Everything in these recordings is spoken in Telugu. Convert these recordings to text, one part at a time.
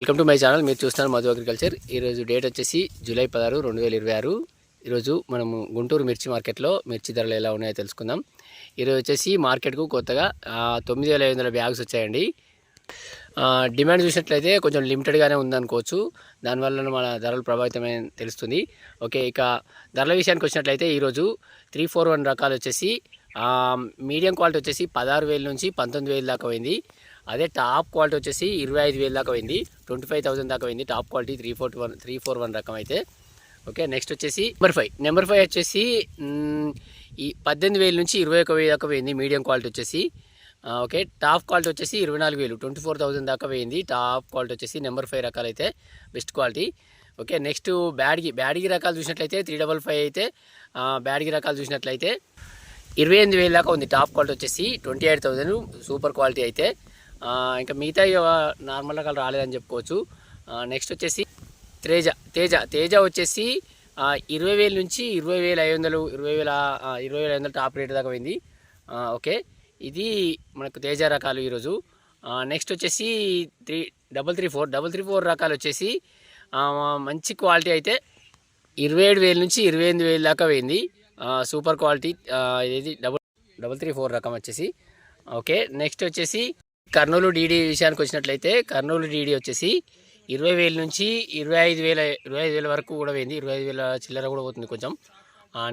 Welcome to my channel. మీరు చూస్తున్నారు మధు అగ్రికల్చర్. ఈరోజు డేట్ వచ్చేసి జూలై 16, 2026. ఈరోజు మనము గుంటూరు మిర్చి మార్కెట్లో మిర్చి ధరలు ఎలా ఉన్నాయో తెలుసుకుందాం. ఈరోజు వచ్చేసి మార్కెట్కు కొత్తగా 9,500 బ్యాగ్స్ వచ్చాయండి. డిమాండ్ చూసినట్లయితే కొంచెం లిమిటెడ్గానే ఉందనుకోవచ్చు. దానివల్ల మన ధరలు ప్రభావితమే తెలుస్తుంది. ఓకే, ఇక ధరల విషయానికి వచ్చినట్లయితే ఈరోజు 341 రకాలు వచ్చేసి మీడియం క్వాలిటీ వచ్చేసి 16,000 నుంచి 19,000 దాకా పోయింది. అదే టాప్ క్వాలిటీ వచ్చేసి 25,000 దాకా పోయింది. 25,000 దాకా పోయింది టాప్ క్వాలిటీ 341 రకం అయితే. ఓకే, నెక్స్ట్ వచ్చేసి నెంబర్ 5 వచ్చేసి ఈ 18,000 నుంచి 21,000 దాకా పోయింది మీడియం క్వాలిటీ వచ్చేసి. ఓకే, టాప్ క్వాలిటీ వచ్చేసి 24,000 24,000 దాకా పోయింది టాప్ క్వాలిటీ వచ్చేసి. నెంబర్ 5 రకాలు అయితే best quality. Okay, next Byadgi రకాలు చూసినట్లయితే 355 అయితే బ్యాడ్గి రకాలు చూసినట్లయితే 28,000 దాకా ఉంది టాప్ క్వాలిటీ వచ్చేసి. 28,000 సూపర్ క్వాలిటీ అయితే. ఇంకా మిగతా నార్మల్ రకాలు రాలేదని చెప్పుకోవచ్చు. నెక్స్ట్ వచ్చేసి తేజ వచ్చేసి 20,000 నుంచి 20,500 20,500 టాప్ రేట్ దాకా పోయింది. ఓకే, ఇది మనకు తేజ రకాలు ఈరోజు. నెక్స్ట్ వచ్చేసి 334 రకాలు వచ్చేసి మంచి క్వాలిటీ అయితే 27,000 నుంచి 28,000 దాకా పోయింది సూపర్ క్వాలిటీ. ఇది 334 రకం వచ్చేసి. ఓకే, నెక్స్ట్ వచ్చేసి కర్నూలు డీడీ విషయానికి వచ్చినట్లయితే కర్నూలు డీడీ వచ్చేసి 20,000 నుంచి 25,000 వరకు కూడా పోయింది. 25,000 చిల్లర కూడా పోతుంది కొంచెం.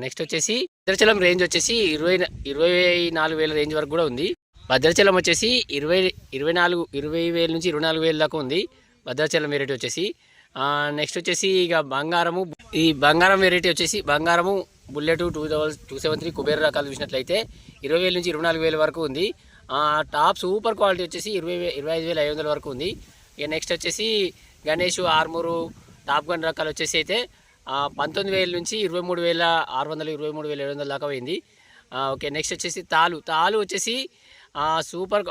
నెక్స్ట్ వచ్చేసి భద్రాచలం రేంజ్ వచ్చేసి 24,000 రేంజ్ వరకు కూడా ఉంది. భద్రాచలం వచ్చేసి 20,000 నుంచి 24,000 దాకా ఉంది భద్రాచలం వెరైటీ వచ్చేసి. నెక్స్ట్ వచ్చేసి ఇక బంగారం వెరైటీ వచ్చేసి బంగారము బుల్లెట్ 273 కుబేర రకాలు చూసినట్లయితే 20,000 నుంచి 24,000 వరకు ఉంది. టాప్ సూపర్ క్వాలిటీ వచ్చేసి 25,500 వరకు ఉంది. ఇక నెక్స్ట్ వచ్చేసి గణేష్ ఆర్మూరు టాప్ గన్ రకాలు వచ్చేసి అయితే 19,000 నుంచి 23,600 23,700 దాకా పోయింది. ఓకే, నెక్స్ట్ వచ్చేసి తాలు వచ్చేసి సూపర్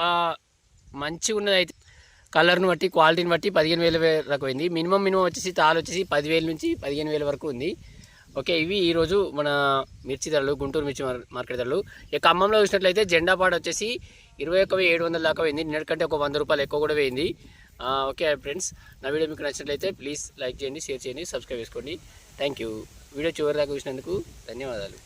మంచిగా ఉన్నది అయితే కలర్ను బట్టి క్వాలిటీని బట్టి 15,000 వరకు పోయింది. మినిమం వచ్చేసి తాలు వచ్చేసి 10,000 నుంచి 15,000 వరకు ఉంది. ఓకే, ఇవి ఈరోజు మన మిర్చి ధరలు, గుంటూరు మిర్చి మార్కెట్ ధరలు. ఇక ఖమ్మంలో చూసినట్లయితే జెండాపాడు వచ్చేసి 21,700 దాకా పోయింది. నిన్నటికంటే ఒక 100 రూపాయలు ఎక్కువ కూడా పోయింది. ఓకే ఫ్రెండ్స్, నా వీడియో మీకు నచ్చినట్లయితే ప్లీజ్ లైక్ చేయండి, షేర్ చేయండి, సబ్స్క్రైబ్ చేసుకోండి. Thank you. వీడియో చివరి దాకా చూసినందుకు ధన్యవాదాలు.